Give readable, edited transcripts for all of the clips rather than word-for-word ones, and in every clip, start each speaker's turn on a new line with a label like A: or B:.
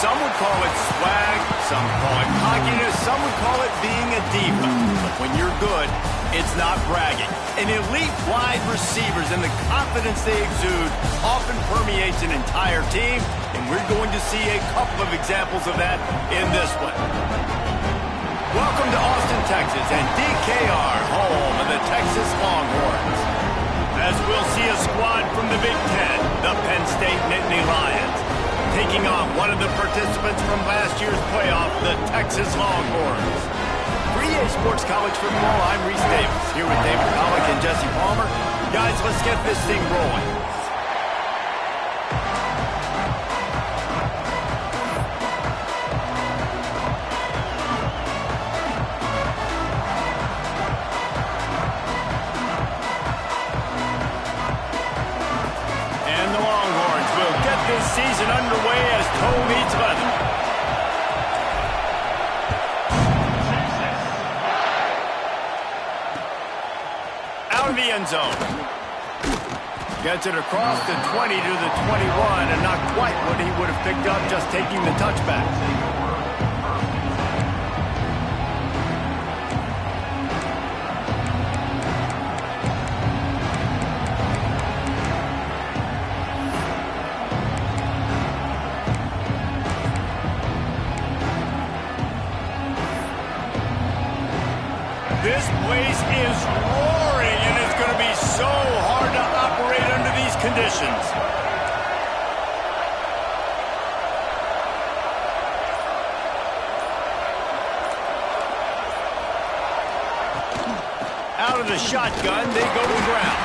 A: Some would call it swag, some call it cockiness, some would call it being a diva. But when you're good, it's not bragging. An elite wide receivers and the confidence they exude often permeates an entire team, and we're going to see a couple of examples of that in this one. Welcome to Austin, Texas, and DKR, home of the Texas Longhorns. As we'll see a squad from the Big Ten, the Penn State Nittany Lions, taking on one of the participants from last year's playoff, the Texas Longhorns. For EA Sports College Football, I'm Reese Davis, here with David Pollack and Jesse Palmer. Guys, let's get this thing rolling. Season underway as toe meets leather. Out of the end zone. Gets it across the 20 to the 21, and not quite what he would have picked up just taking the touchback. This place is roaring, and it's going to be so hard to operate under these conditions. Out of the shotgun, they go to the ground.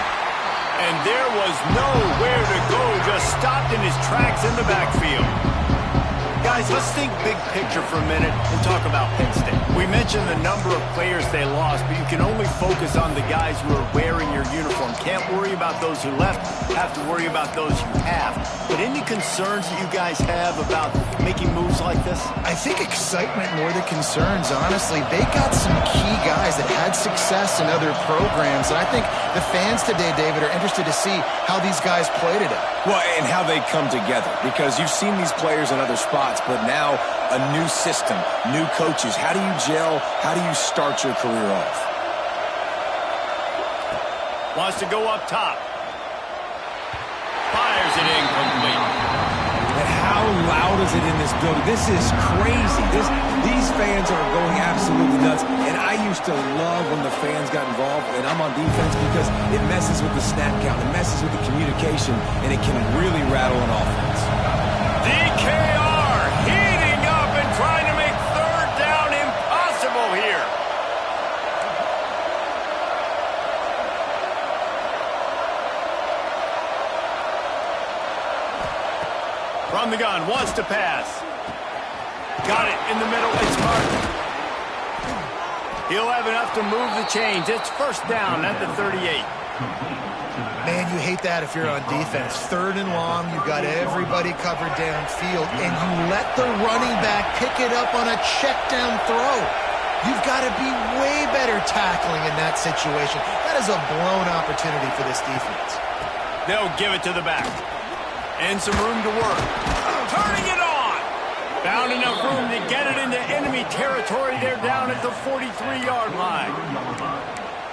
A: And there was nowhere to go, just stopped in his tracks in the backfield. Guys, let's think big picture for a minute and talk about Penn State. We mentioned the number of players they lost, but you can only focus on the guys who are wearing your uniform. Can't worry about those who left, have to worry about those you have. But any concerns that you guys have about making moves like this?
B: I think excitement more than concerns, honestly. They got some key guys that had success in other programs, and I think the fans today, David, are interested to see how these guys play today.
C: Well, and how they come together, because you've seen these players in other spots, but now a new system, new coaches. How do you gel? How do you start your career off?
A: Wants to go up top. Fires it incomplete.
D: And how loud is it in this building? This is crazy. These fans are going absolutely nuts. And I used to love when the fans got involved, and I'm on defense, because it messes with the snap count, it messes with the communication, and it can really rattle an offense.
A: DKR heating up and trying to make third down impossible here. From the gun, wants to pass. Got it in the middle, it's Martin. He'll have enough to move the chains. It's first down at the 38.
B: Man, you hate that if you're on defense. Third and long, you've got everybody covered downfield, and you let the running back pick it up on a check down throw. You've got to be way better tackling in that situation. That is a blown opportunity for this defense.
A: They'll give it to the back. And some room to work. Turning it on! Found enough room to get it into enemy territory. They're down at the 43-yard line.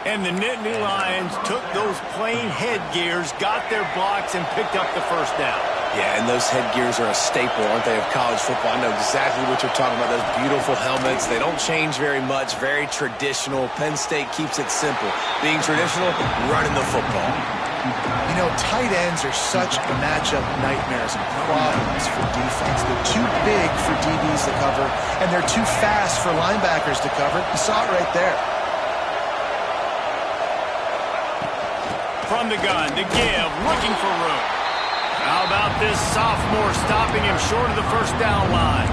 A: And the Nittany Lions took those plain headgears, got their blocks, and picked up the first down.
C: Yeah, and those headgears are a staple, aren't they, of college football? I know exactly what you're talking about, those beautiful helmets. They don't change very much, very traditional. Penn State keeps it simple. Being traditional, running the football.
B: You know, tight ends are such matchup nightmares and problems for defense. They're too big for DBs to cover, and they're too fast for linebackers to cover. You saw it right there.
A: From the gun, to give, looking for room. How about this sophomore stopping him short of the first down line?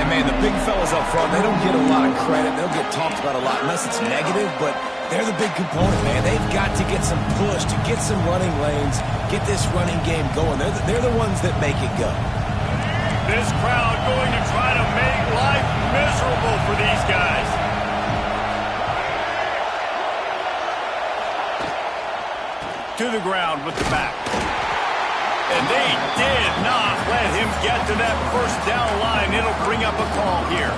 C: And, man, the big fellas up front, they don't get a lot of credit. They'll get talked about a lot unless it's negative, but they're the big component, man. They've got to get some push, to get some running lanes, get this running game going. They're the ones that make it go.
A: This crowd going to try to make life miserable for these guys. To the ground with the back. And they did not let him get to that first down line. It'll bring up a call here.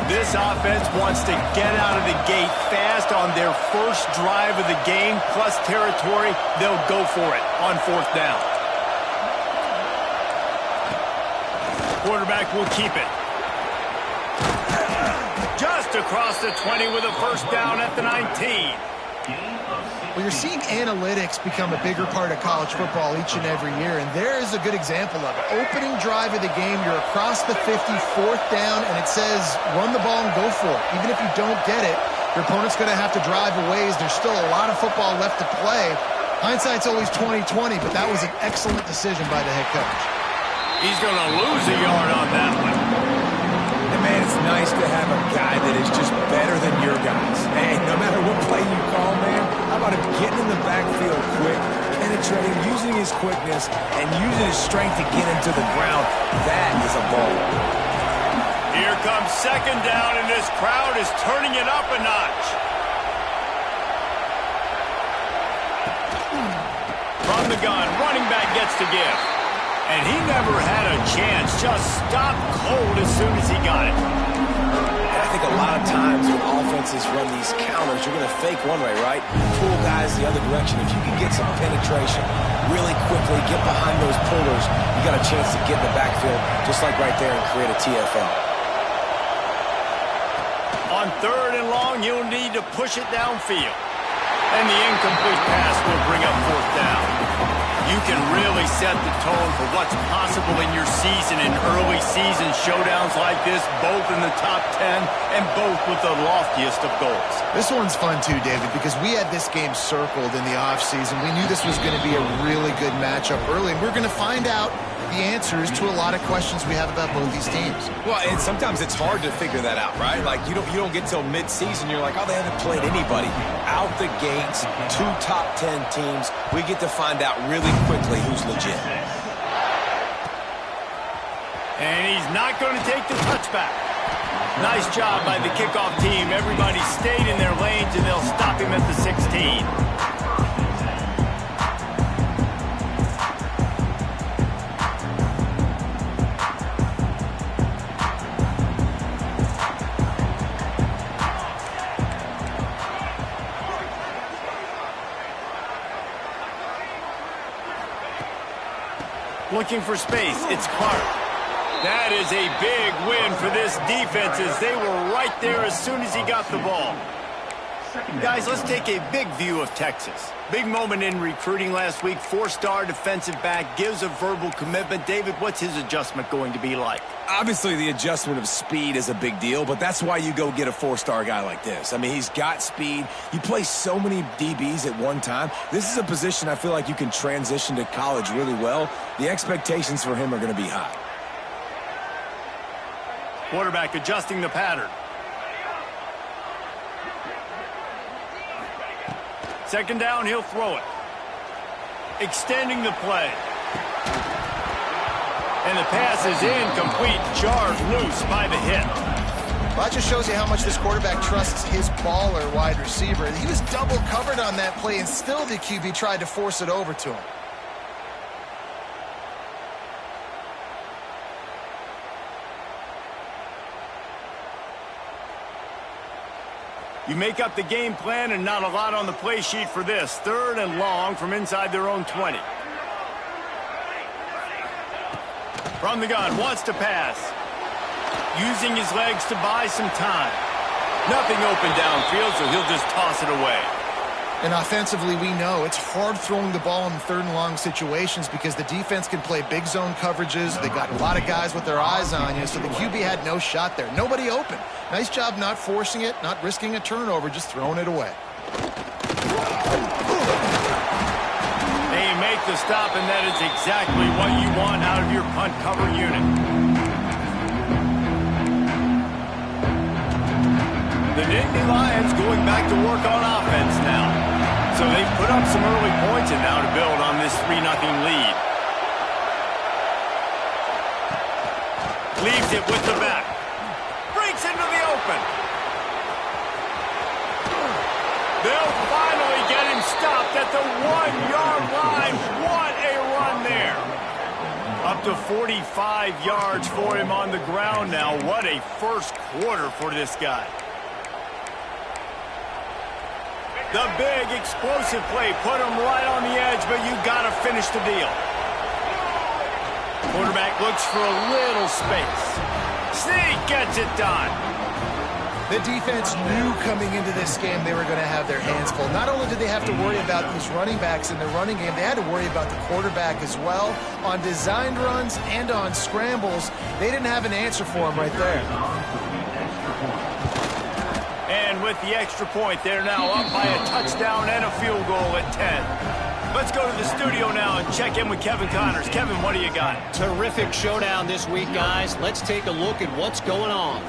A: This offense wants to get out of the gate fast on their first drive of the game, plus territory. They'll go for it on 4th down. Quarterback will keep it. Just across the 20 with a first down at the 19.
B: Well, you're seeing analytics become a bigger part of college football each and every year, and there is a good example of it. Opening drive of the game, you're across the 50, 4th down, and it says run the ball and go for it. Even if you don't get it, your opponent's going to have to drive a ways. There's still a lot of football left to play. Hindsight's always 20/20, but that was an excellent decision by the head coach.
A: He's going to lose a yard on that one.
C: And man, it's nice to have a guy that is just better than your guys. Hey, no matter what play you call, man, how about him getting in the backfield quick, penetrating, using his quickness, and using his strength to get him to the ground? That is a ball.
A: Here comes 2nd down, and this crowd is turning it up a notch. From the gun, running back gets to give. And he never had a chance, just stopped cold as soon as he got it.
C: And I think a lot of times when offenses run these counters, you're going to fake one way, right? Pull guys the other direction. If you can get some penetration really quickly, get behind those pullers, you got a chance to get in the backfield, just like right there, and create a TFL.
A: On 3rd and long, you'll need to push it downfield. And the incomplete pass will bring up 4th down. You can really set the tone for what's possible in your season in early season showdowns like this, both in the top 10 and both with the loftiest of goals.
B: This one's fun too, David, because we had this game circled in the offseason. We knew this was going to be a really good matchup early, and we're going to find out the answers to a lot of questions we have about both these teams.
C: Well, and sometimes it's hard to figure that out, right? Like, you don't get till mid-season, you're like, oh, they haven't played anybody. Out the gates, 2 top 10 teams, we get to find out really quickly who's legit.
A: And he's not going to take the touchback. Nice job by the kickoff team. Everybody stayed in their lanes, and they'll stop him at the 16. Looking for space, it's Clark. That is a big win for this defense as they were right there as soon as he got the ball. Guys, let's take a big view of Texas. Big moment in recruiting last week. 4-star defensive back, gives a verbal commitment. David, what's his adjustment going to be like?
C: Obviously, the adjustment of speed is a big deal, but that's why you go get a 4-star guy like this. I mean, he's got speed. You play so many DBs at one time. This is a position I feel like you can transition to college really well. The expectations for him are going to be high.
A: Quarterback adjusting the pattern. 2nd down, he'll throw it. Extending the play. And the pass is incomplete, jarred loose by the hit.
B: Well, that just shows you how much this quarterback trusts his baller wide receiver. He was double covered on that play, and still the QB tried to force it over to him.
A: You make up the game plan and not a lot on the play sheet for this. 3rd and long from inside their own 20. From the gun, wants to pass. Using his legs to buy some time. Nothing open downfield, so he'll just toss it away.
B: And offensively, we know it's hard throwing the ball in 3rd and long situations because the defense can play big zone coverages. They got a lot of guys with their eyes on you, so the QB had no shot there. Nobody open. Nice job not forcing it, not risking a turnover, just throwing it away.
A: They make the stop, and that is exactly what you want out of your punt cover unit. The Nittany Lions going back to work on offense now. So they've put up some early points and now to build on this 3-0 lead. Leaves it with the back. Breaks into the open. They'll finally get him stopped at the 1-yard line. What a run there. Up to 45 yards for him on the ground now. What a first quarter for this guy. The big explosive play put him right on the edge, but you got to finish the deal. Quarterback looks for a little space. Sneak gets it done.
B: The defense knew coming into this game they were going to have their hands full. Not only did they have to worry about these running backs in the running game, they had to worry about the quarterback as well. On designed runs and on scrambles, they didn't have an answer for him right there.
A: And with the extra point, they're now up by a touchdown and a field goal at 10. Let's go to the studio now and check in with Kevin Connors. Kevin, what do you got?
E: Terrific showdown this week, guys. Let's take a look at what's going on.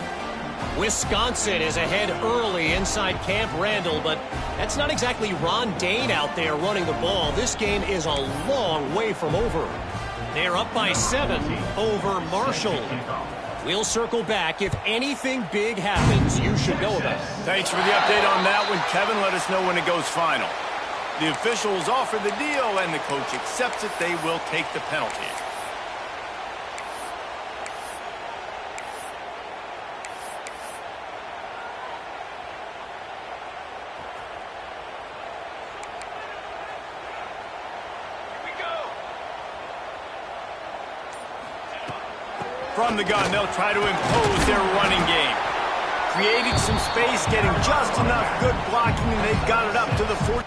E: Wisconsin is ahead early inside Camp Randall, but that's not exactly Ron Dane out there running the ball. This game is a long way from over. They're up by 7 over Marshall. We'll circle back. If anything big happens, you should know about it.
A: Thanks for the update on that one, Kevin. Let us know when it goes final. The officials offer the deal, and the coach accepts it. They will take the penalty. From the gun, they'll try to impose their running game. Creating some space, getting just enough good blocking, and they've got it up to the 40.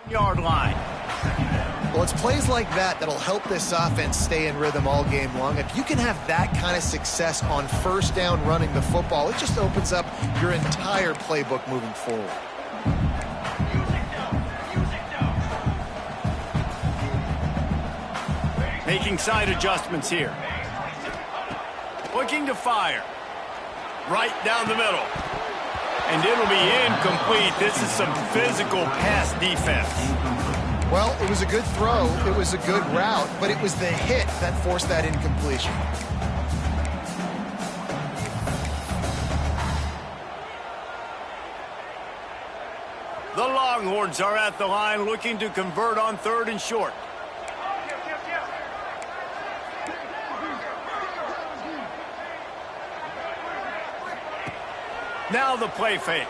A: Yard line.
B: Well, it's plays like that that'll help this offense stay in rhythm all game long. If you can have that kind of success on first down running the football, it just opens up your entire playbook moving forward.
A: Making side adjustments here. Looking to fire. Right down the middle. And it'll be incomplete. This is some physical pass defense.
B: Well, it was a good throw. It was a good route, but it was the hit that forced that incompletion.
A: The Longhorns are at the line looking to convert on 3rd and short. Now the play fake.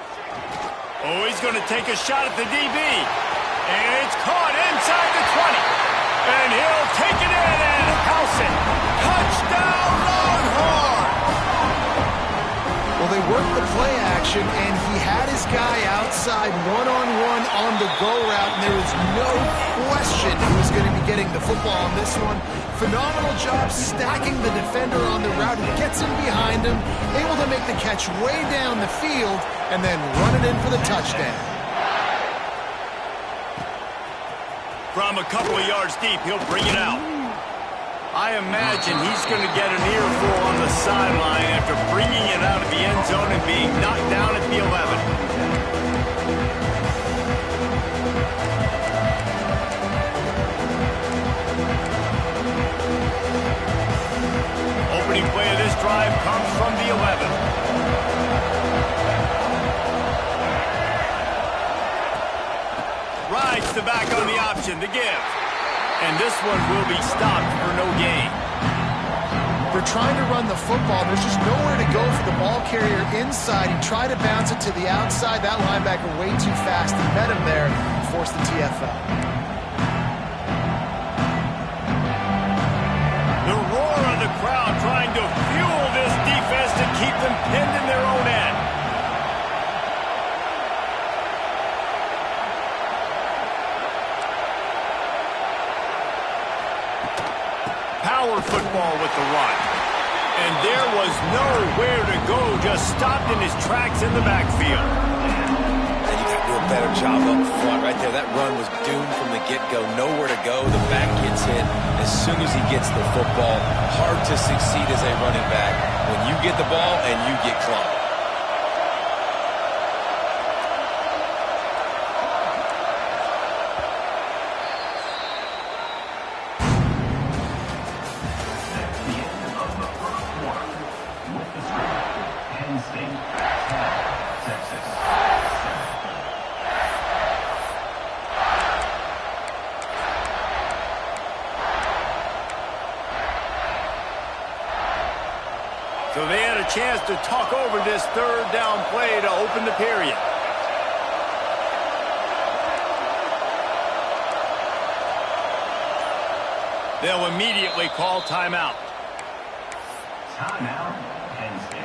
A: Oh, he's going to take a shot at the DB. And it's caught inside the 20. And he'll take it in and house it. Touchdown, Longhorn!
B: Well, they worked the play action, and he had his guy outside one-on-one on the go route, and there was no question he was going to be getting the football on this one. Phenomenal job stacking the defender on the route. He gets in behind him, able to make the catch way down the field, and then run it in for the touchdown.
A: From a couple of yards deep, he'll bring it out. I imagine he's going to get an earful on the sideline after bringing it out of the end zone and being knocked down at the 11. Opening play of this drive comes from the 11. Rides the back on the option, the give. And this one will be stopped for no gain.
B: They're trying to run the football. There's just nowhere to go for the ball carrier inside. He tried to bounce it to the outside. That linebacker way too fast. He met him there and forced the TFL.
A: The roar of the crowd trying to fuel this defense to keep them pinned in their own end. Power football with the run. And there was nowhere to go, just stopped in his tracks in the backfield.
C: And you got good better job up front right there. That run was doomed from the get-go. Nowhere to go. The back gets hit as soon as he gets the football. Hard to succeed as a running back when you get the ball and you get clocked.
F: Penn State, Texas.
A: So they had a chance to talk over this third down play to open the period. They'll immediately call timeout.
F: Timeout, Penn State.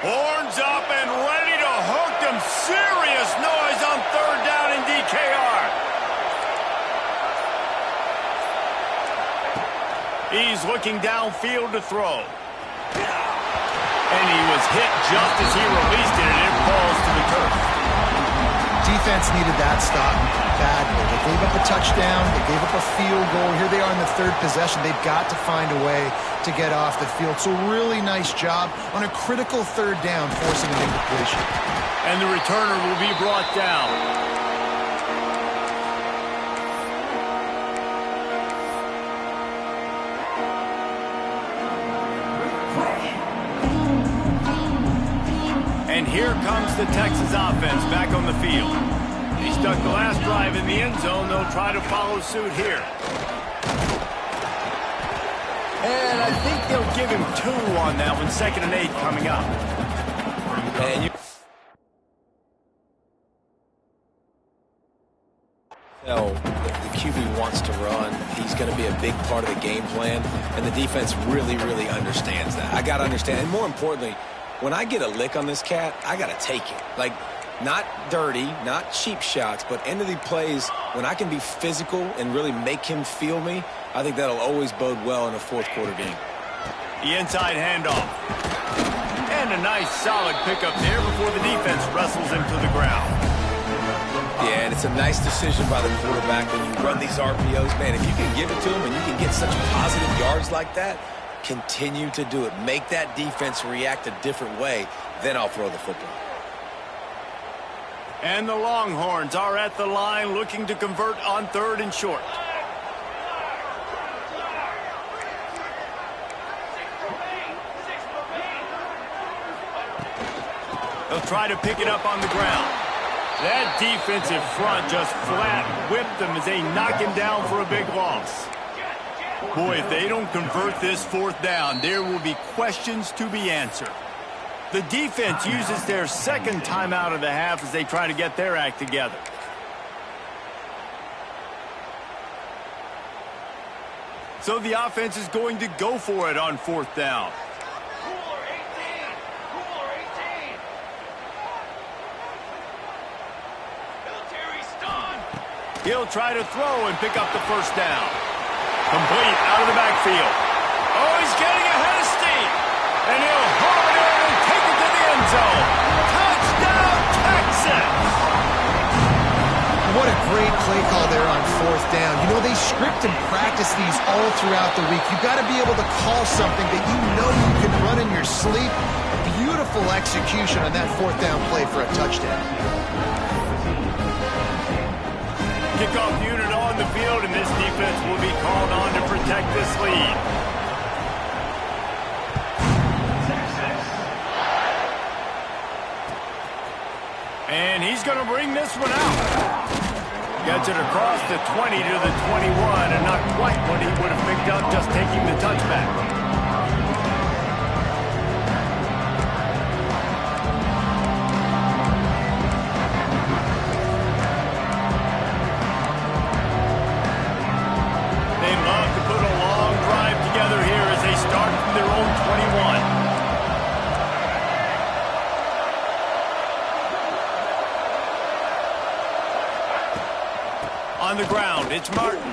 A: Horns up and ready to hook them. Serious noise on third down in DKR. He's looking downfield to throw. And he was hit just as he released it, and it falls to the turf.
B: Defense needed that stop badly. They gave up a touchdown. They gave up a field goal. Here they are in the third possession. They've got to find a way to get off the field. So really nice job on a critical third down, forcing an incompletion.
A: And the returner will be brought down. And here comes the Texas offense back on the field. He stuck the last drive in the end zone. They'll try to follow suit here. And I think they'll give him 2 on that one. 2nd and 8 coming up.
C: And the QB wants to run. He's going to be a big part of the game plan. And the defense really, really understands that. I got to understand. And more importantly, when I get a lick on this cat, I got to take it. Like, not dirty, not cheap shots, but end of the plays, when I can be physical and really make him feel me, I think that'll always bode well in a fourth quarter game.
A: The inside handoff. And a nice solid pickup there before the defense wrestles him to the ground.
C: Yeah, and it's a nice decision by the quarterback when you run these RPOs. Man, if you can give it to him and you can get such positive yards like that, continue to do it. Make that defense react a different way, then I'll throw the football.
A: And the Longhorns are at the line looking to convert on 3rd and short. They'll try to pick it up on the ground. That defensive front just flat whipped them as they knock him down for a big loss. Boy, if they don't convert this 4th down, there will be questions to be answered. The defense uses their 2nd timeout of the half as they try to get their act together. So the offense is going to go for it on 4th down. He'll try to throw and pick up the 1st down. Complete out of the backfield. Oh, he's getting ahead of steam. And he'll haul it in and take it to the end zone. Touchdown, Texas!
B: What a great play call there on 4th down. You know, they script and practice these all throughout the week. You've got to be able to call something that you know you can run in your sleep. Beautiful execution on that 4th down play for a touchdown.
A: Kickoff unit on the field, and this defense will be called on to protect this lead. And he's going to bring this one out. Gets it across the 20 to the 21, and not quite what he would have picked up just taking the touchback. Their own 21. On the ground, it's Martin.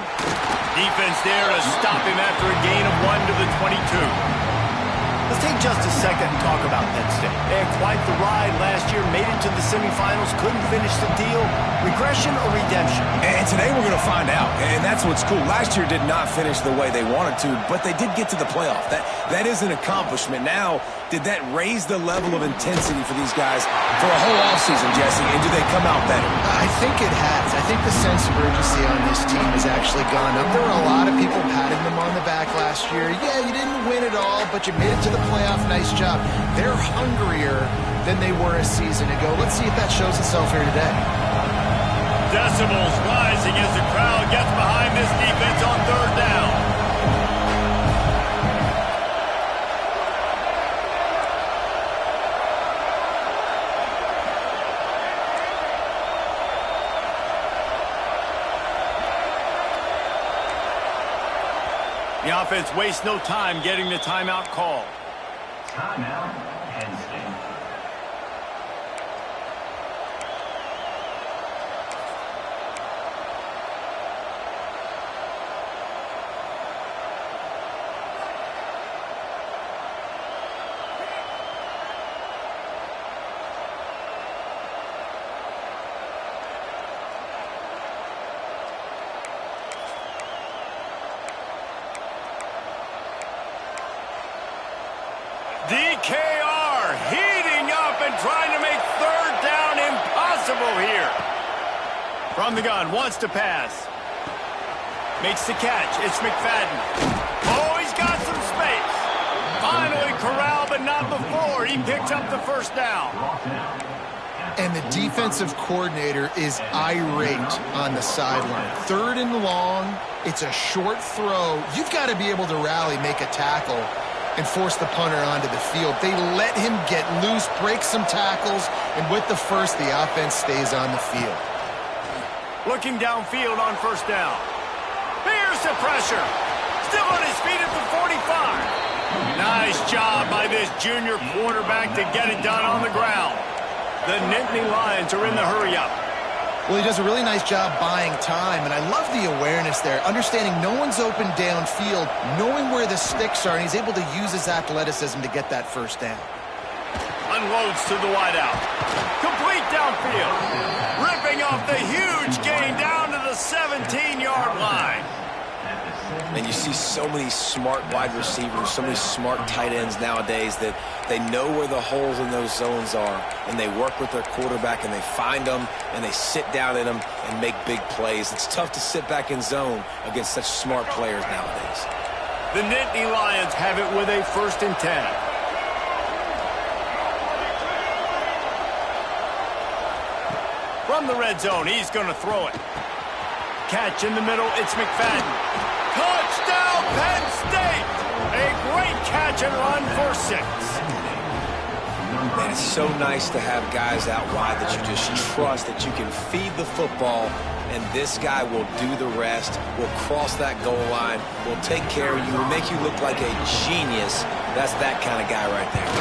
A: Defense there to stop him after a gain of 1 to the 22. Let's take just a second and talk about Penn State. They had quite the ride last year, made it to the semifinals, couldn't finish the deal. Regression or redemption?
C: And today we're going to find out, and that's what's cool. Last year did not finish the way they wanted to, but they did get to the playoff. That is an accomplishment. Now, did that raise the level of intensity for these guys for a whole offseason, Jesse, and do they come out better?
B: I think it has. I think the sense of urgency on this team has actually gone up. There were a lot of people patting them on the back last year. Yeah, you didn't win it all, but you made it to the playoff. Nice job. They're hungrier than they were a season ago. Let's see if that shows itself here today.
A: Decibels rising as the crowd gets behind this defense on third down. The offense wastes no time getting the timeout call.
F: Timeout, Penn State.
A: DKR heating up and trying to make third down impossible here. From the gun, wants to pass. Makes the catch. It's McFadden. Oh, he's got some space. Finally corralled, but not before. He picked up the first down.
B: And the defensive coordinator is irate on the sideline. Third and long. It's a short throw. You've got to be able to rally, make a tackle, and force the punter onto the field. They let him get loose, break some tackles, and with the first, the offense stays on the field.
A: Looking downfield on first down. Here's the pressure. Still on his feet at the 45. Nice job by this junior quarterback to get it done on the ground. The Nittany Lions are in the hurry-up.
B: Well, he does a really nice job buying time, and I love the awareness there, understanding no one's open downfield, knowing where the sticks are, and he's able to use his athleticism to get that first down.
A: Unloads to the wideout. Complete downfield. Ripping off the huge gain down to the 17-yard line.
C: And you see so many smart wide receivers, so many smart tight ends nowadays that they know where the holes in those zones are, and they work with their quarterback, and they find them, and they sit down in them and make big plays. It's tough to sit back in zone against such smart players nowadays.
A: The Nittany Lions have it with a 1st and 10. From the red zone, he's going to throw it. Catch in the middle, it's McFadden. Touchdown, Penn State! A great catch and run for 6.
C: Man, it's so nice to have guys out wide that you just trust that you can feed the football, and this guy will do the rest, will cross that goal line, will take care of you, will make you look like a genius. That's that kind of guy right there.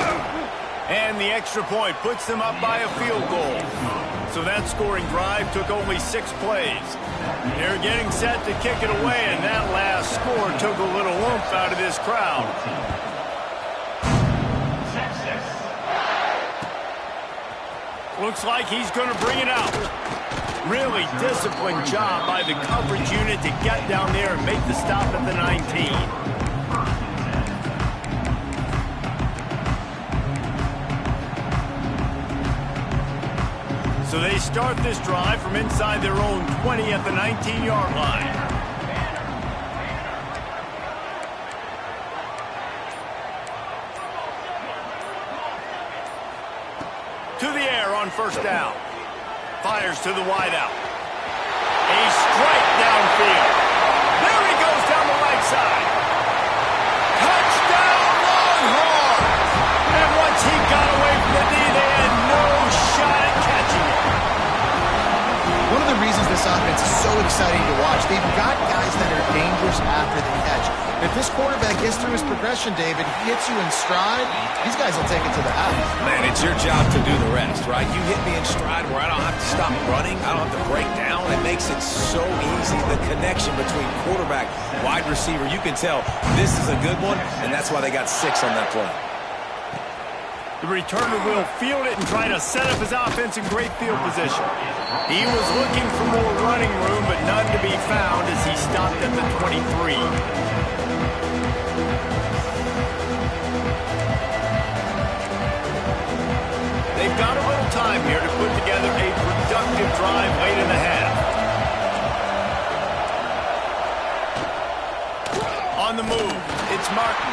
A: And the extra point puts them up by a field goal. So that scoring drive took only 6 plays. They're getting set to kick it away, and that last score took a little oomph out of this crowd. Looks like he's going to bring it out. Really disciplined job by the coverage unit to get down there and make the stop at the 19. So they start this drive from inside their own 20 at the 19-yard line. To the air on first down. Fires to the wideout. A strike downfield. There he goes down the right side. Touchdown, Longhorns! And once he got away from the knee, they had no shot at catching it.
B: One of the reasons this offense is so exciting to watch, they've got guys that are dangerous after the catch. If this quarterback gets through his progression, David, he hits you in stride, these guys will take it to the house.
C: Man, it's your job to do the rest, right? You hit me in stride where I don't have to stop running. I don't have to break down. It makes it so easy. The connection between quarterback, wide receiver, you can tell this is a good one, and that's why they got 6 on that play.
A: The returner will field it and try to set up his offense in great field position. He was looking for more running room, but none to be found as he stopped at the 23. They've got a little time here to put together a productive drive late in the half. On the move, it's Martin.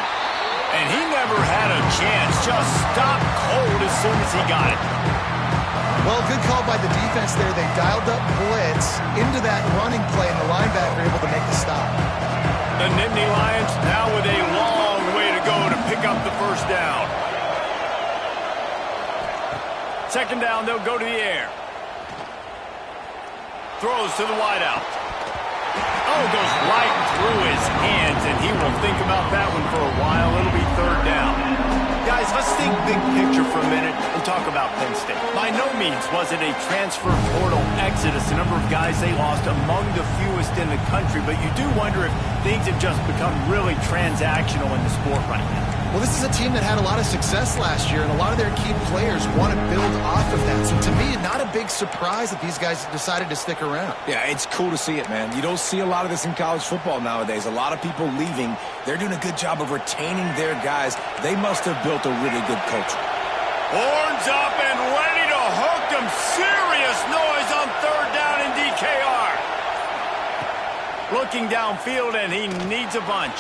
A: And he never had a chance. Just stopped cold as soon as he got it.
B: Well, good call by the defense there. They dialed up blitz into that running play, and the linebacker able to make the stop.
A: The Nittany Lions now with a long way to go to pick up the first down. Second down, they'll go to the air. Throws to the wideout. Oh, goes right through his hands, and he will think about that one for a while. It'll be third down. Guys, let's think big picture for a minute and talk about Penn State. By no means was it a transfer portal exodus, the number of guys they lost among the fewest in the country, but you do wonder if things have just become really transactional in the sport right now.
B: Well, this is a team that had a lot of success last year, and a lot of their key players want to build off of that. So to me, not a big surprise that these guys decided to stick around.
C: Yeah, it's cool to see it, man. You don't see a lot of this in college football nowadays. A lot of people leaving. They're doing a good job of retaining their guys. They must have built a really good culture.
A: Horns up and ready to hook them. Serious noise on third down in DKR. Looking downfield, and he needs a bunch.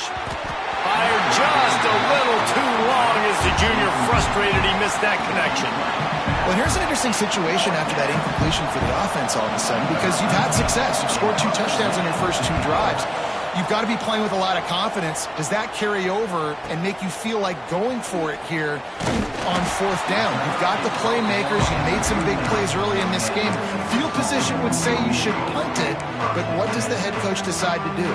A: Fired just a little too long as the junior frustrated he missed that connection.
B: Well, here's an interesting situation after that incompletion for the offense all of a sudden, because you've had success. You've scored 2 touchdowns on your first 2 drives. You've got to be playing with a lot of confidence. Does that carry over and make you feel like going for it here on fourth down? You've got the playmakers. You made some big plays early in this game. Field position would say you should punt it, but what does the head coach decide to do?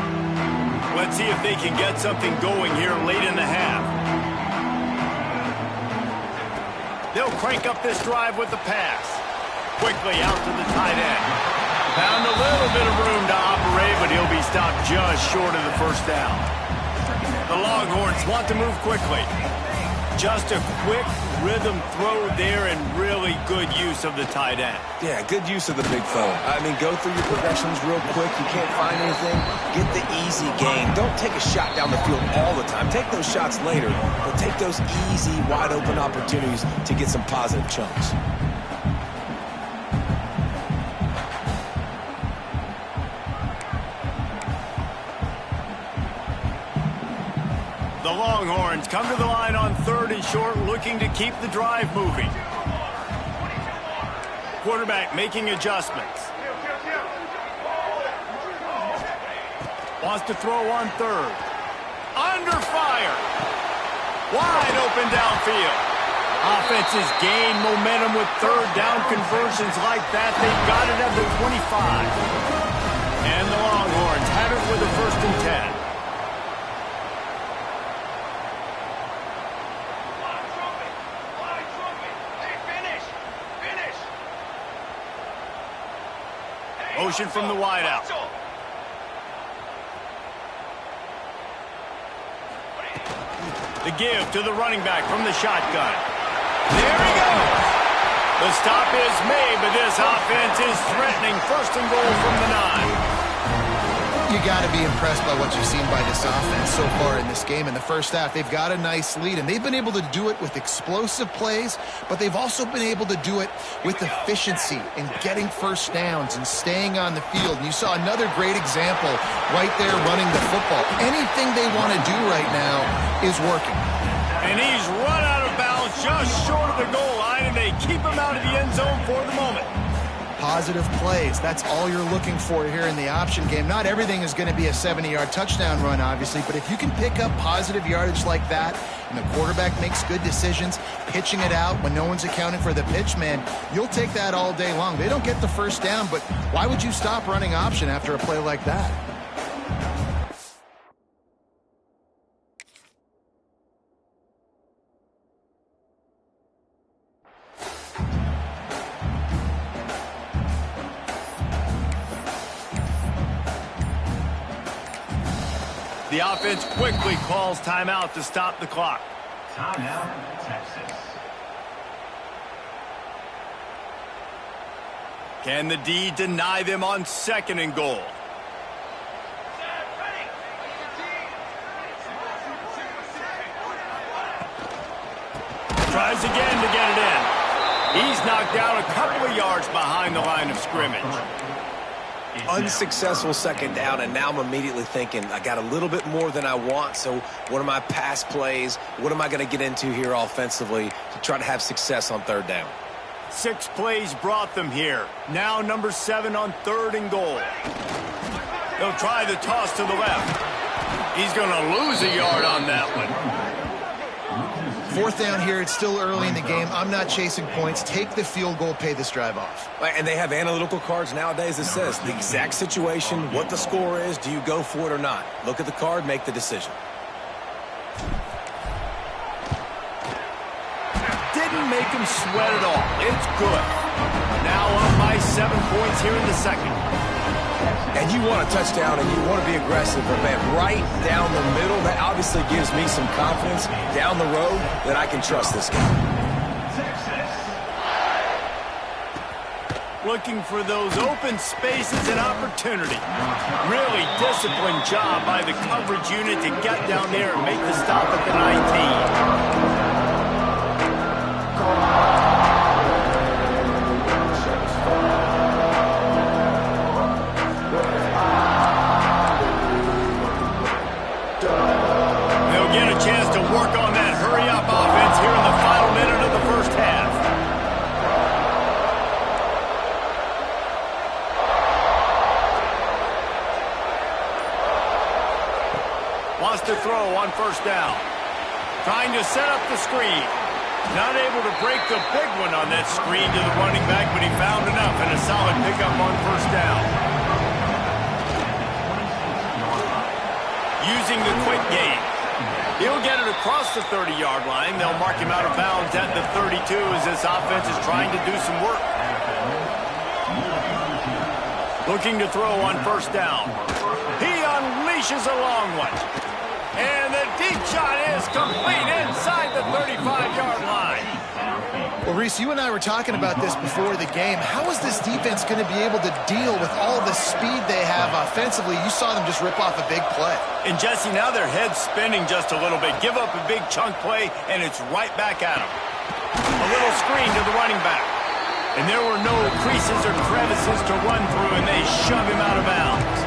A: Let's see if they can get something going here late in the half. They'll crank up this drive with the pass. Quickly out to the tight end. Found a little bit of room to operate, but he'll be stopped just short of the first down. The Longhorns want to move quickly. Just a quick rhythm throw there and really good use of the tight end.
C: Yeah, good use of the big fella. I mean, go through your progressions real quick. You can't find anything. Get the easy gain. Don't take a shot down the field all the time. Take those shots later, but take those easy, wide-open opportunities to get some positive chunks.
A: The Longhorns come to the line on third and short, looking to keep the drive moving. Quarterback making adjustments. Wants to throw on third. Under fire. Wide open downfield. Offenses gain momentum with third down conversions like that. They've got it at the 25. And the Longhorns have it with a first and 10. Motion from the wideout. The give to the running back from the shotgun. There he goes. The stop is made, but this offense is threatening. First and goal from the 9.
B: You got to be impressed by what you've seen by this offense so far in this game. In the first half, they've got a nice lead, and they've been able to do it with explosive plays, but they've also been able to do it with efficiency and getting first downs and staying on the field. And you saw another great example right there running the football. Anything they want to do right now is working.
A: And he's run out of bounds just short of the goal line, and they keep him out of the end zone for the moment.
B: Positive plays. That's all you're looking for here in the option game. Not everything is going to be a 70-yard touchdown run, obviously, but if you can pick up positive yardage like that and the quarterback makes good decisions, pitching it out when no one's accounting for the pitch, man, you'll take that all day long. They don't get the first down, but why would you stop running option after a play like that?
A: The offense quickly calls timeout to stop the clock.
F: Timeout, Texas.
A: Can the D deny them on 2nd and goal? Tries again to get it in. He's knocked down a couple of yards behind the line of scrimmage.
C: Unsuccessful 2nd down, and now I'm immediately thinking, I got a little bit more than I want, so what are my pass plays? What am I going to get into here offensively to try to have success on 3rd down?
A: 6 plays brought them here. Now number 7 on 3rd and goal. He'll try the toss to the left. He's going to lose a yard on that one.
B: 4th down here. It's still early in the game. I'm not chasing points. Take the field goal, pay this drive off.
C: And they have analytical cards nowadays that says the exact situation, what the score is, do you go for it or not? Look at the card, make the decision.
A: Didn't make him sweat at all. It's good. Now up by 7 points here in the 2nd.
C: And you want a touchdown and you want to be aggressive, but man, right down the middle, that obviously gives me some confidence down the road that I can trust this guy.
A: Looking for those open spaces and opportunity. Really disciplined job by the coverage unit to get down there and make the stop at the 19. Work on that hurry-up offense here in the final minute of the 1st half. Wants to throw on 1st down. Trying to set up the screen. Not able to break the big one on that screen to the running back, but he found enough and a solid pickup on 1st down. Using the quick game. He'll get it across the 30-yard line. They'll mark him out of bounds at the 32 as this offense is trying to do some work. Looking to throw on 1st down. He unleashes a long one. And the deep shot is complete inside the 35-yard line.
B: Well, Reese, you and I were talking about this before the game. How is this defense going to be able to deal with all the speed they have offensively? You saw them just rip off a big play.
A: And, Jesse, now their head's spinning just a little bit. Give up a big chunk play, and it's right back at them. A little screen to the running back. And there were no creases or crevices to run through, and they shove him out of bounds.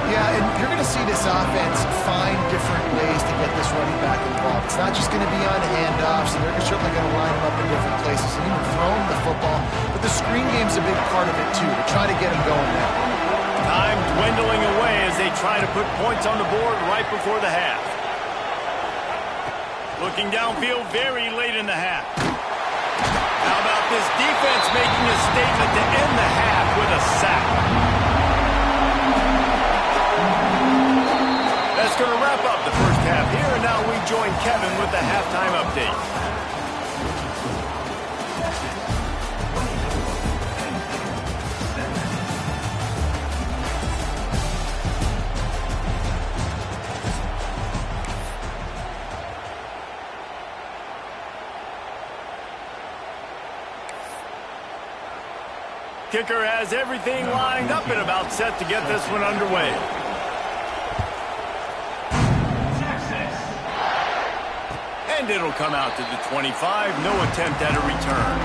B: Yeah, and you're going to see this offense find different ways to get this running back involved. It's not just going to be on handoffs, and they're certainly going to line him up in different places and even throw him the football. But the screen game's a big part of it, too, to try to get him going now.
A: Time dwindling away as they try to put points on the board right before the half. Looking downfield very late in the half. How about this defense making a statement to end the half with a sack? That's going to wrap up the 1st half here, and now we join Kevin with the halftime update. Kicker has everything lined up and about set to get this one underway. And it'll come out to the 25. No attempt at a return.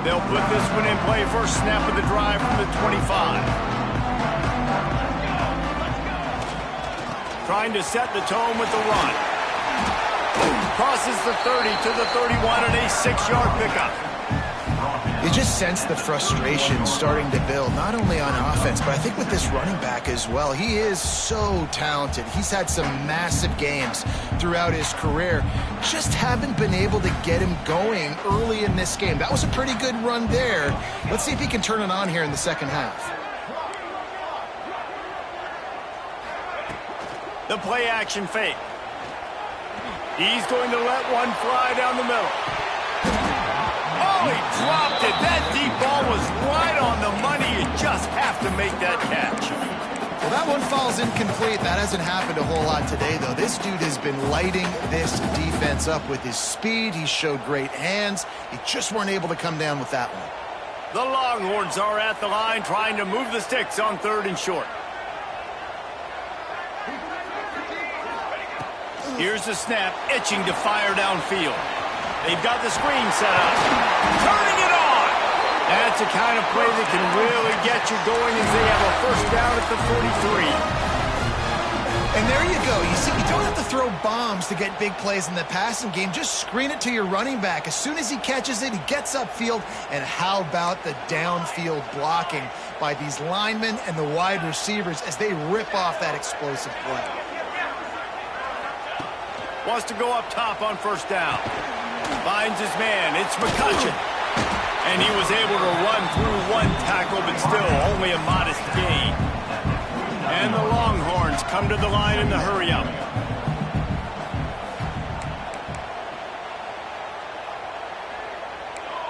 A: They'll put this one in play. First snap of the drive from the 25. Trying to set the tone with the run. Crosses the 30 to the 31 and a 6-yard pickup.
B: You just sense the frustration starting to build, not only on offense, but I think with this running back as well. He is so talented. He's had some massive games throughout his career. Just haven't been able to get him going early in this game. That was a pretty good run there. Let's see if he can turn it on here in the 2nd half.
A: The play action fake. He's going to let one fly down the middle. Oh, he dropped it. That deep ball was right on the money. You just have to make that catch.
B: Well, that one falls incomplete. That hasn't happened a whole lot today, though. This dude has been lighting this defense up with his speed. He showed great hands. He just weren't able to come down with that one.
A: The Longhorns are at the line trying to move the sticks on 3rd and short. Here's the snap, itching to fire downfield. They've got the screen set up. Turning it on! That's the kind of play that can really get you going as they have a first down at the 43.
B: And there you go. You see, you don't have to throw bombs to get big plays in the passing game. Just screen it to your running back. As soon as he catches it, he gets upfield. And how about the downfield blocking by these linemen and the wide receivers as they rip off that explosive play.
A: Wants to go up top on first down. Finds his man. It's McCutcheon. And he was able to run through one tackle, but still only a modest gain. And the Longhorns come to the line in the hurry-up.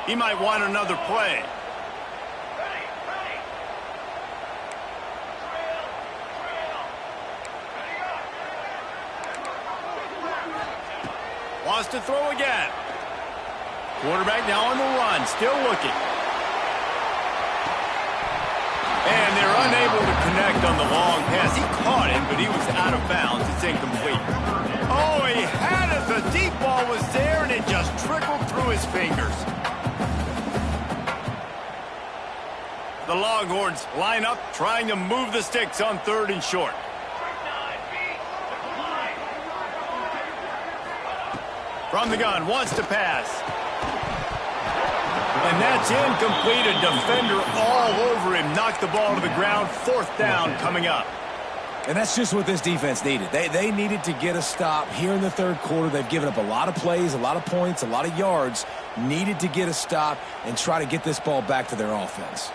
A: He might want another play. Wants to throw again. Quarterback now on the run, still looking. And they're unable to connect on the long pass. He caught it, but he was out of bounds. It's incomplete. Oh, he had it. The deep ball was there, and it just trickled through his fingers. The Longhorns line up, trying to move the sticks on 3rd and short. From the gun, wants to pass. And that's incomplete. A defender all over him. Knocked the ball to the ground. 4th down coming up.
C: And that's just what this defense needed. They needed to get a stop here in the 3rd quarter. They've given up a lot of plays, a lot of points, a lot of yards. Needed to get a stop and try to get this ball back to their offense.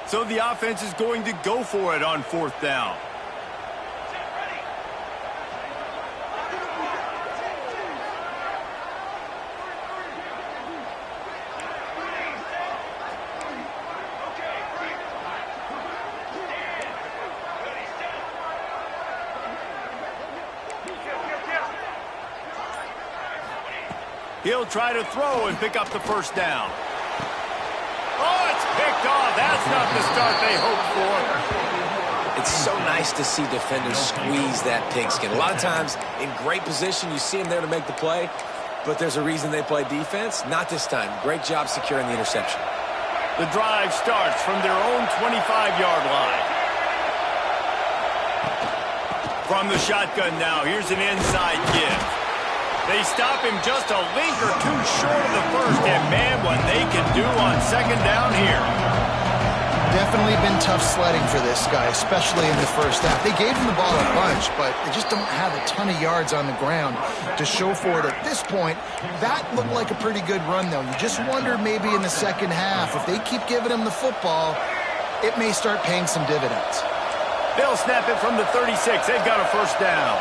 A: So the offense is going to go for it on 4th down. He'll try to throw and pick up the first down. Oh, it's picked off. That's not the start they hoped for.
C: It's so nice to see defenders squeeze that pigskin. A lot of times in great position, you see them there to make the play, but there's a reason they play defense. Not this time. Great job securing the interception.
A: The drive starts from their own 25-yard line. From the shotgun now, here's an inside give. They stop him just a link or two short of the first, and man, what they can do on 2nd down here.
B: Definitely been tough sledding for this guy, especially in the first half. They gave him the ball a bunch, but they just don't have a ton of yards on the ground to show for it at this point. That looked like a pretty good run, though. You just wonder maybe in the second half, if they keep giving him the football, it may start paying some dividends.
A: They'll snap it from the 36. They've got a first down.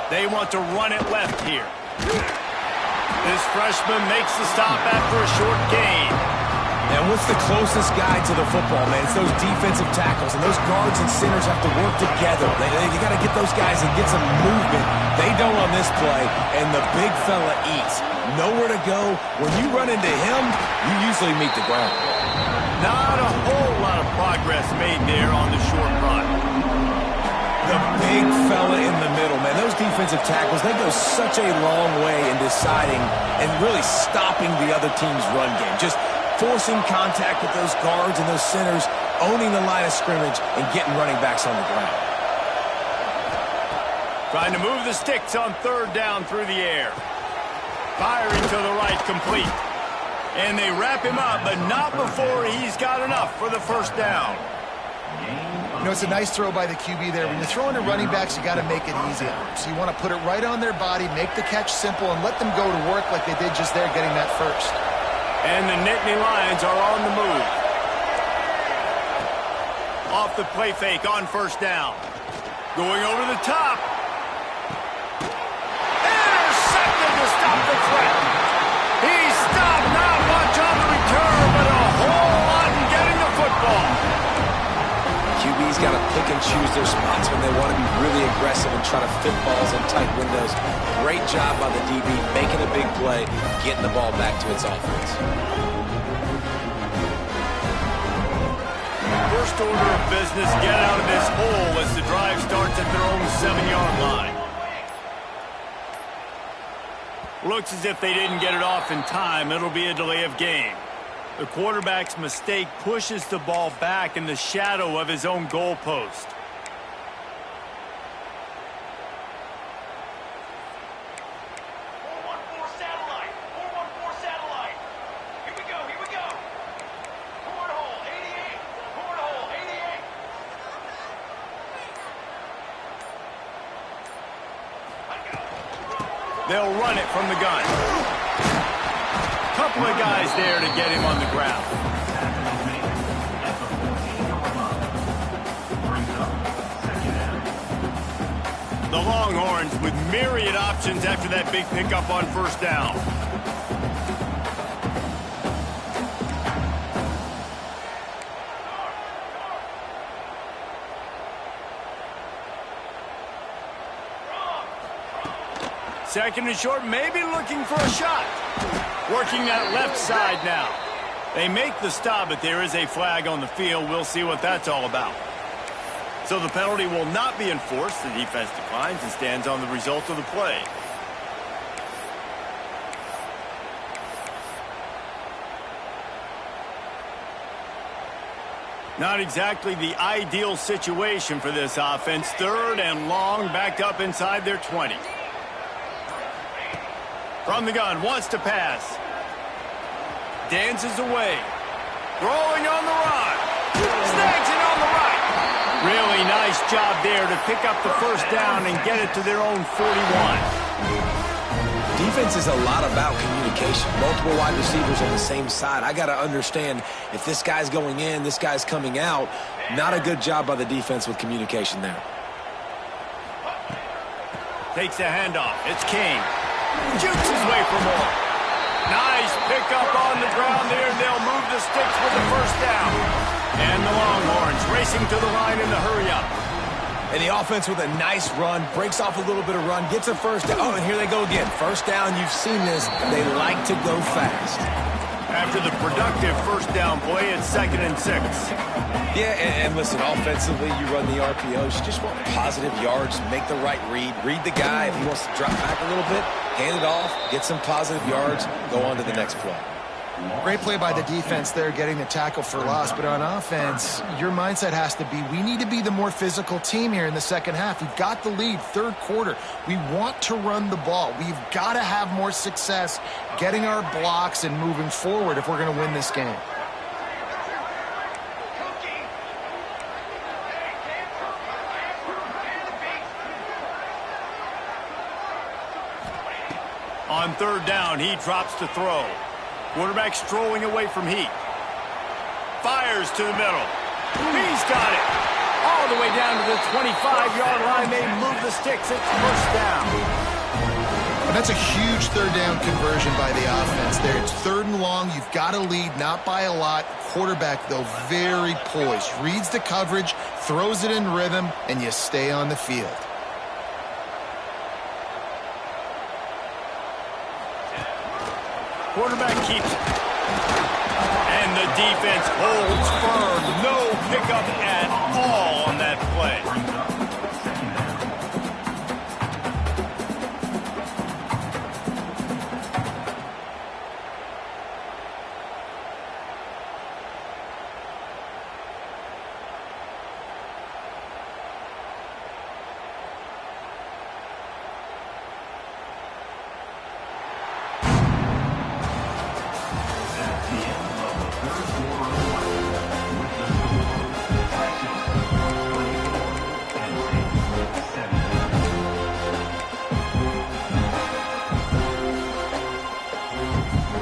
A: They want to run it left here. This freshman makes the stop after a short gain.
C: And what's the closest guy to the football, man? It's those defensive tackles, and those guards and centers have to work together. They got to get those guys and get some movement. They don't on this play, and the big fella eats. Nowhere to go. When you run into him, you usually meet the ground.
A: Not a whole lot of progress made there on the short run.
C: The big fella in the middle, man. Those defensive tackles, they go such a long way in deciding and really stopping the other team's run game. Just forcing contact with those guards and those centers, owning the line of scrimmage, and getting running backs on the ground.
A: Trying to move the sticks on 3rd down through the air. Firing to the right, complete. And they wrap him up, but not before he's got enough for the first down.
B: You know, it's a nice throw by the QB there. When you're throwing to running backs, you got to make it easy on them. So you want to put it right on their body, make the catch simple, and let them go to work like they did just there getting that first.
A: And the Nittany Lions are on the move. Off the play fake on first down. Going over the top. Intercepted to stop the threat. He stopped, not much on the return, but a whole lot in getting the football.
C: QB's got to pick and choose their spots when they want to be really aggressive and try to fit balls in tight windows. Great job by the DB, making a big play, getting the ball back to its offense.
A: First order of business, get out of this hole as the drive starts at their own 7-yard line. Looks as if they didn't get it off in time. It'll be a delay of game. The quarterback's mistake pushes the ball back in the shadow of his own goalpost. They'll run it from the gun. Couple of guys there to get him on the ground. The Longhorns with myriad options after that big pickup on first down. Second and short, maybe looking for a shot. Working that left side now. They make the stop, but there is a flag on the field. We'll see what that's all about. So the penalty will not be enforced. The defense declines and stands on the result of the play. Not exactly the ideal situation for this offense. Third and long, backed up inside their 20. From the gun, wants to pass. Dances away. Rolling on the run. Snags it on the right. Really nice job there to pick up the first down and get it to their own 41.
C: Defense is a lot about communication. Multiple wide receivers on the same side. I got to understand if this guy's going in, this guy's coming out. Not a good job by the defense with communication there.
A: Takes the handoff. It's King. Jukes his way for more. Nice pickup on the ground there. They'll move the sticks with the first down. And the Longhorns racing to the line in the hurry-up.
C: And the offense with a nice run, breaks off a little bit of run, gets a first down. Oh, and here they go again. First down, you've seen this. They like to go fast.
A: After the productive first down play, it's 2nd and 6.
C: Yeah, and listen, offensively, you run the RPOs. You just want positive yards, make the right read the guy. If he wants to drop back a little bit, hand it off, get some positive yards, go on to the next play.
B: Great play by the defense there, getting the tackle for loss. But on offense, your mindset has to be, we need to be the more physical team here in the second half. We've got the lead, third quarter. We want to run the ball. We've got to have more success getting our blocks and moving forward if we're going to win this game.
A: On third down, he drops to throw. Quarterback strolling away from heat. Fires to the middle. He's got it. All the way down to the 25-yard line. They move the sticks. It's first down.
B: And that's a huge third down conversion by the offense there. It's 3rd and long. You've got to lead, not by a lot. Quarterback, though, very poised. Reads the coverage, throws it in rhythm, and you stay on the field.
A: Quarterback keeps it. And the defense holds firm. No pickup at all on that play.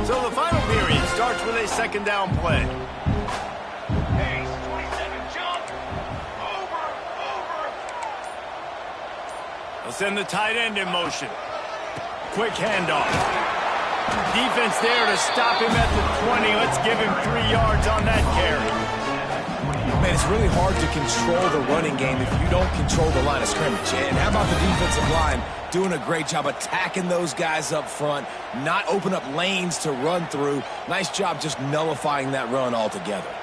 A: So the final period starts with a 2nd down play. send the tight end in motion. Quick handoff. Defense there to stop him at the 20. Let's give him 3 yards on that carry.
C: Man, it's really hard to control the running game if you don't control the line of scrimmage. And how about the defensive line doing a great job attacking those guys up front, not open up lanes to run through. Nice job just nullifying that run altogether.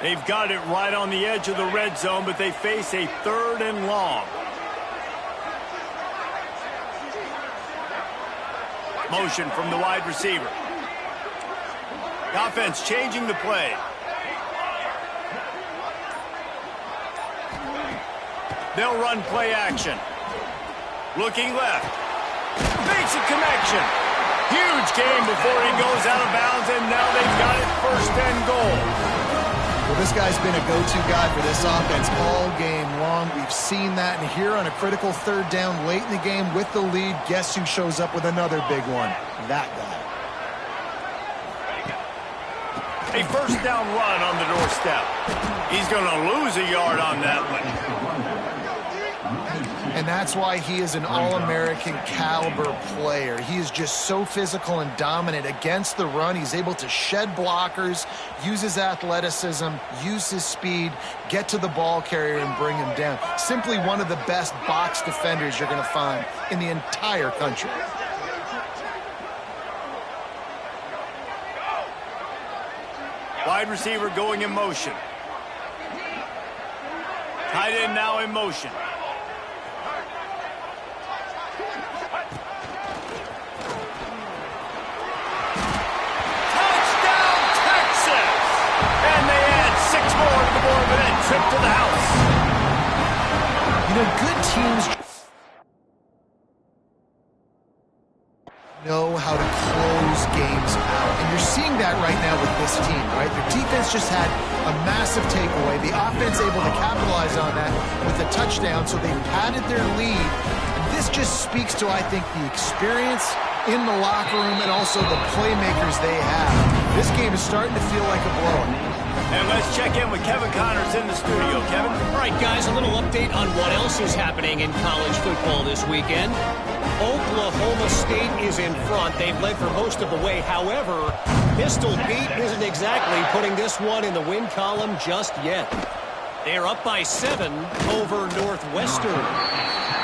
A: They've got it right on the edge of the red zone, but they face a 3rd and long. Motion from the wide receiver. The offense changing the play. They'll run play action. Looking left. Makes a connection. Huge game before he goes out of bounds, and now they've got it 1st and goal.
B: Well, this guy's been a go-to guy for this offense all game long. We've seen that, and here on a critical 3rd down late in the game with the lead, guess who shows up with another big one? That guy.
A: A 1st down run on the doorstep. He's going to lose a yard on that one.
B: And that's why he is an All-American caliber player. He is just so physical and dominant against the run. He's able to shed blockers, use his athleticism, use his speed, get to the ball carrier and bring him down. Simply one of the best box defenders you're going to find in the entire country.
A: Wide receiver going in motion. Tight end now in motion. Trip to the house.
B: You know, good teams know how to close games out. And you're seeing that right now with this team, right? Their defense just had a massive takeaway. The offense able to capitalize on that with a touchdown, so they padded their lead. And this just speaks to, I think, the experience in the locker room and also the playmakers they have. This game is starting to feel like a blowout.
A: And let's check in with Kevin Connors in the studio. Kevin?
E: All right, guys, a little update on what else is happening in college football this weekend. Oklahoma State is in front. They've led for most of the way. However, Pistol Pete isn't exactly putting this one in the win column just yet. They're up by 7 over Northwestern.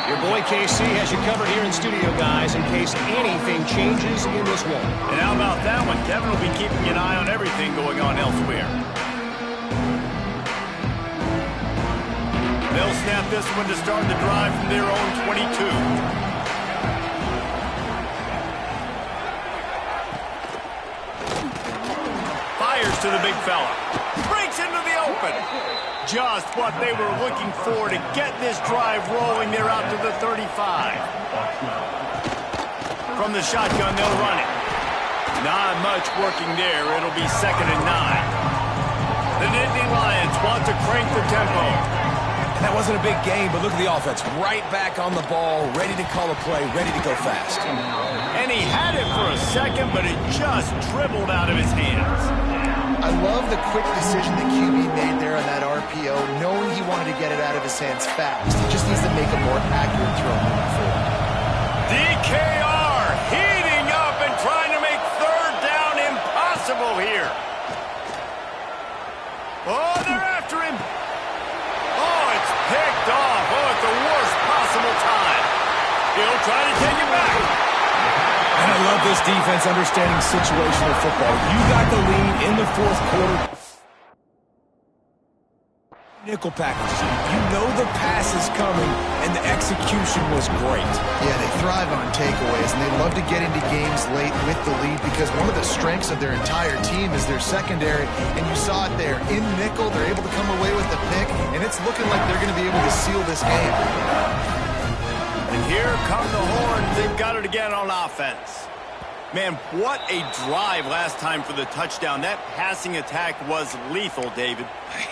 E: Your boy KC has you covered here in studio, guys, in case anything changes in this one.
A: And how about that one? Kevin will be keeping an eye on everything going on elsewhere. They'll snap this one to start the drive from their own 22. Fires to the big fella. Breaks into the open. Just what they were looking for to get this drive rolling. They're out to the 35. From the shotgun, they'll run it. Not much working there. It'll be 2nd and 9. The Nittany Lions want to crank the tempo.
C: That wasn't a big game, but look at the offense. Right back on the ball, ready to call a play, ready to go fast.
A: And he had it for a second, but it just dribbled out of his hands.
B: I love the quick decision that QB made there on that RPO, knowing he wanted to get it out of his hands fast. He just needs to make a more accurate throw moving forward.
A: DKR heating up and trying to make 3rd down impossible here. Oh, they're after him. Oh, it's picked off. Oh, at the worst possible time. He'll try to take it back.
C: And I love this defense understanding situational football. You got the lead in the 4th quarter. Nickel packages. You know the pass is coming, and the execution was great.
B: Yeah, they thrive on takeaways, and they love to get into games late with the lead because one of the strengths of their entire team is their secondary, and you saw it there. In nickel, they're able to come away with the pick, and it's looking like they're going to be able to seal this game.
A: And here come the horns. They've got it again on offense. Man, what a drive last time for the touchdown. That passing attack was lethal, David.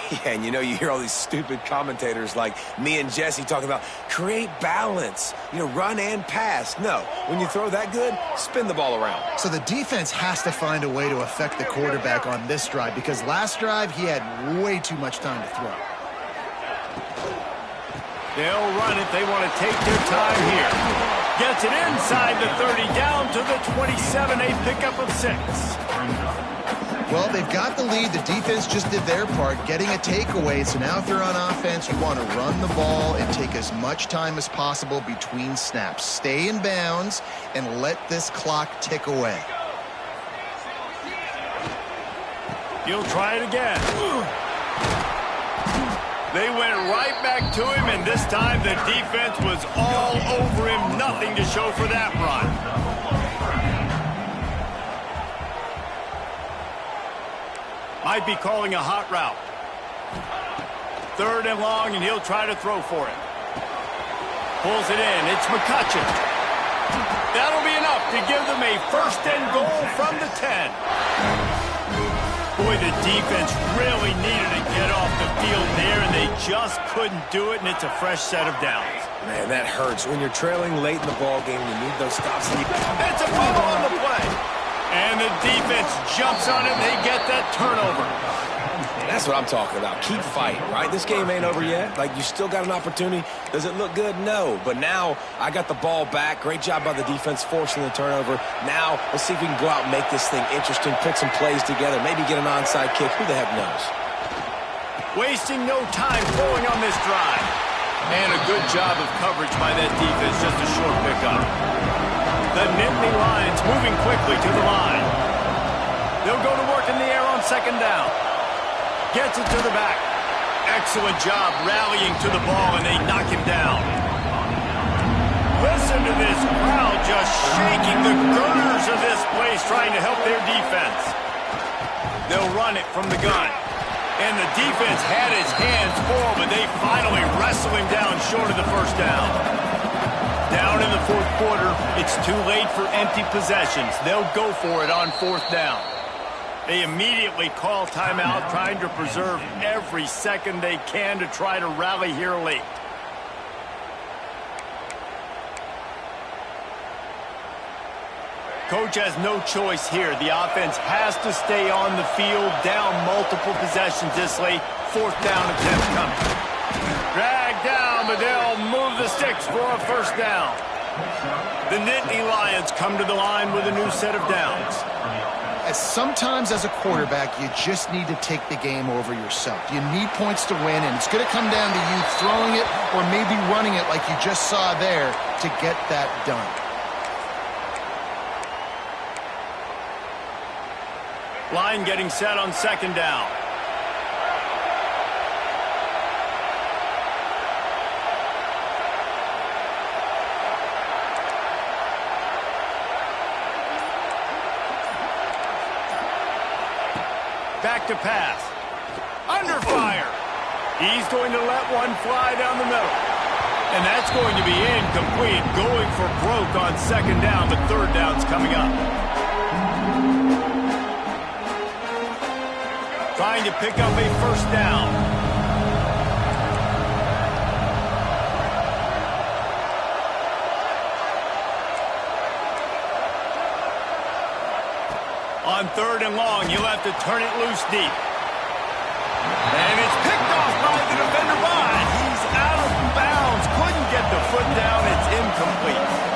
C: Yeah, and you know, you hear all these stupid commentators like me and Jesse talking about create balance, you know, run and pass. No, when you throw that good, spin the ball around.
B: So the defense has to find a way to affect the quarterback on this drive because last drive he had way too much time to throw.
A: They'll run it. They want to take their time here. Gets it inside the 30, down to the 27, a pickup of 6.
B: Well, they've got the lead. The defense just did their part, getting a takeaway. So now if they're on offense, you want to run the ball and take as much time as possible between snaps. Stay in bounds and let this clock tick away.
A: He'll try it again. They went right back to him, and this time the defense was all over him. Nothing to show for that run. Might be calling a hot route. 3rd and long, and he'll try to throw for it. Pulls it in. It's McCutcheon. That'll be enough to give them a 1st and goal from the 10. Boy, the defense really needed to get off the field there, and they just couldn't do it, and it's a fresh set of downs.
C: Man, that hurts. When you're trailing late in the ball game, you need those stops.
A: It's a fumble on the play. And the defense jumps on it, and they get that turnover.
C: That's what I'm talking about. Keep fighting, right? This game ain't over yet. Like, you still got an opportunity. Does it look good? No. But now I got the ball back. Great job by the defense forcing the turnover. Now let's see if we can go out and make this thing interesting, put some plays together, maybe get an onside kick. Who the heck knows?
A: Wasting no time throwing on this drive. And a good job of coverage by that defense, just a short pickup. The Nittany Lions moving quickly to the line. They'll go to work in the air on 2nd down. Gets it to the back. Excellent job rallying to the ball, and they knock him down. Listen to this crowd just shaking the girders of this place, trying to help their defense. They'll run it from the gun. And the defense had his hands full, but they finally wrestle him down short of the 1st down. Down in the 4th quarter, it's too late for empty possessions. They'll go for it on 4th down. They immediately call timeout, trying to preserve every second they can to try to rally here late. Coach has no choice here. The offense has to stay on the field, down multiple possessions this late. 4th down attempt coming. Drag down, but they'll move the sticks for a 1st down. The Nittany Lions come to the line with a new set of downs.
B: Sometimes as a quarterback, you just need to take the game over yourself. You need points to win, and it's going to come down to you throwing it or maybe running it like you just saw there to get that done.
A: Line getting set on 2nd down. Back to pass. Under fire. He's going to let one fly down the middle. And that's going to be incomplete. Going for broke on 2nd down, but 3rd down's coming up. Trying to pick up a 1st down. On 3rd and long, you'll have to turn it loose deep. And it's picked off by the defender, but he's out of bounds. Couldn't get the foot down. It's incomplete.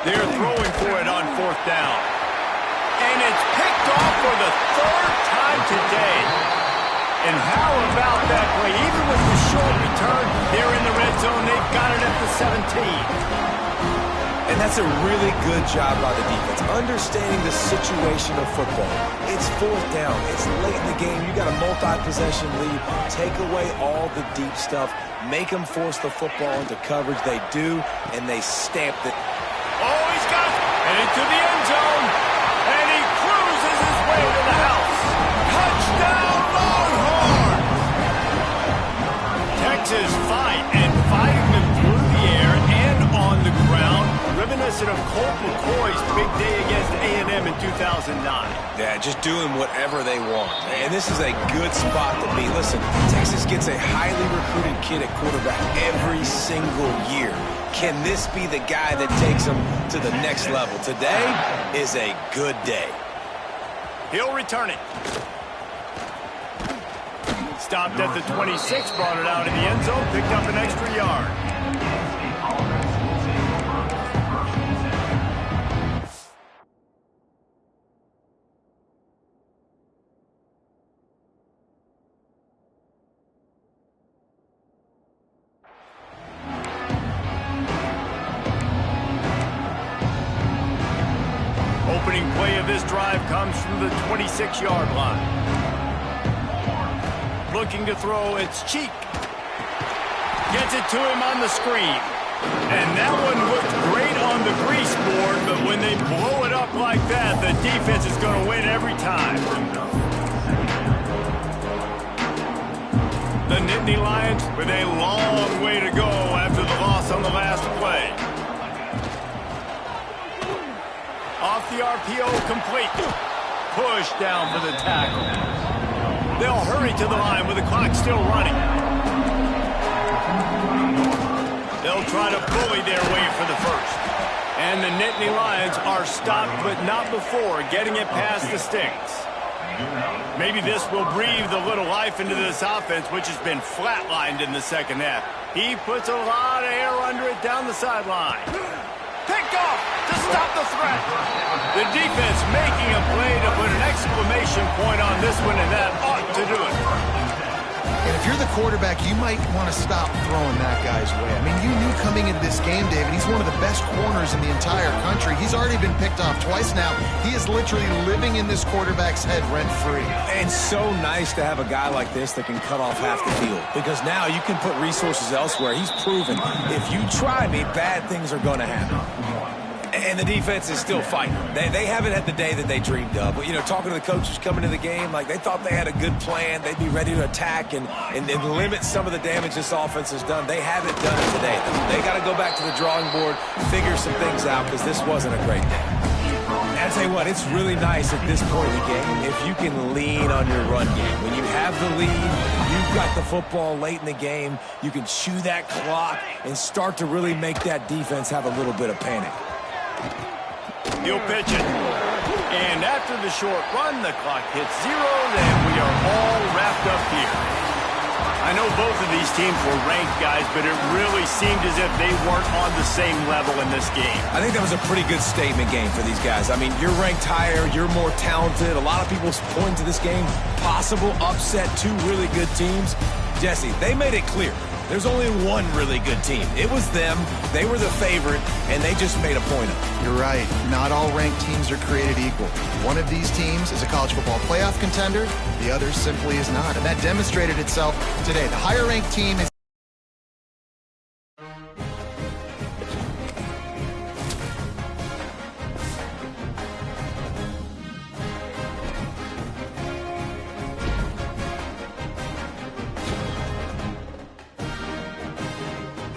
A: They're throwing for it on 4th down. And it's picked off for the 3rd time today. And how about that play? Even with the short return, they're in the red zone. They've got it at the 17.
C: And that's a really good job by the defense, understanding the situation of football. It's 4th down. It's late in the game. You got a multi-possession lead. Take away all the deep stuff. Make them force the football into coverage. They do, and they stamped it.
A: Oh, he's got it. Headed to the end zone. And he cruises his way to the house. Touchdown, Longhorn! Texas fighting them through the air and on the ground. Driven a reminiscent of Colt McCoy's big day against A&M in 2009.
C: Yeah, just doing whatever they want. And this is a good spot to be. Listen, Texas gets a highly recruited kid at quarterback every single year. Can this be the guy that takes them to the next level? Today is a good day.
A: He'll return it. Stopped at the 26, brought it out in the end zone, picked up an extra yard. Opening play of this drive comes from the 26-yard line. Looking to throw, it's Cheek. Gets it to him on the screen. And that one looked great on the grease board, but when they blow it up like that, the defense is going to win every time. The Nittany Lions with a long way to go after the loss on the last play. Off the RPO, complete. Push down for the tackle. They'll hurry to the line with the clock still running. They'll try to bully their way for the first. And the Nittany Lions are stopped, but not before getting it past the sticks. Maybe this will breathe a little life into this offense, which has been flatlined in the second half. He puts a lot of air under it down the sideline. Picked off to stop the threat. The defense making a play to put an exclamation point on this one, and that ought to do it.
B: And if you're the quarterback, you might want to stop throwing that guy's way. I mean, you knew coming into this game, David, he's one of the best corners in the entire country. He's already been picked off twice now. He is literally living in this quarterback's head rent-free.
C: And so nice to have a guy like this that can cut off half the field, because now you can put resources elsewhere. He's proven if you try me, bad things are going to happen. And the defense is still fighting. They haven't had the day that they dreamed of. But, you know, talking to the coaches coming to the game, like they thought they had a good plan. They'd be ready to attack and limit some of the damage this offense has done. They haven't done it today. They got to go back to the drawing board, figure some things out, because this wasn't a great day. And I tell you what, it's really nice at this point in the game if you can lean on your run game. When you have the lead, you've got the football late in the game, you can chew that clock and start to really make that defense have a little bit of panic.
A: He'll pitch it. And after the short run, the clock hits 0, and we are all wrapped up here. I know both of these teams were ranked, guys, but it really seemed as if they weren't on the same level in this game.
C: I think that was a pretty good statement game for these guys. I mean, you're ranked higher, you're more talented. A lot of people point to this game, possible upset, two really good teams. Jesse, they made it clear. There's only one really good team. It was them. They were the favorite, and they just made a point of it.
B: You're right. Not all ranked teams are created equal. One of these teams is a college football playoff contender. The other simply is not. And that demonstrated itself today. The higher ranked team is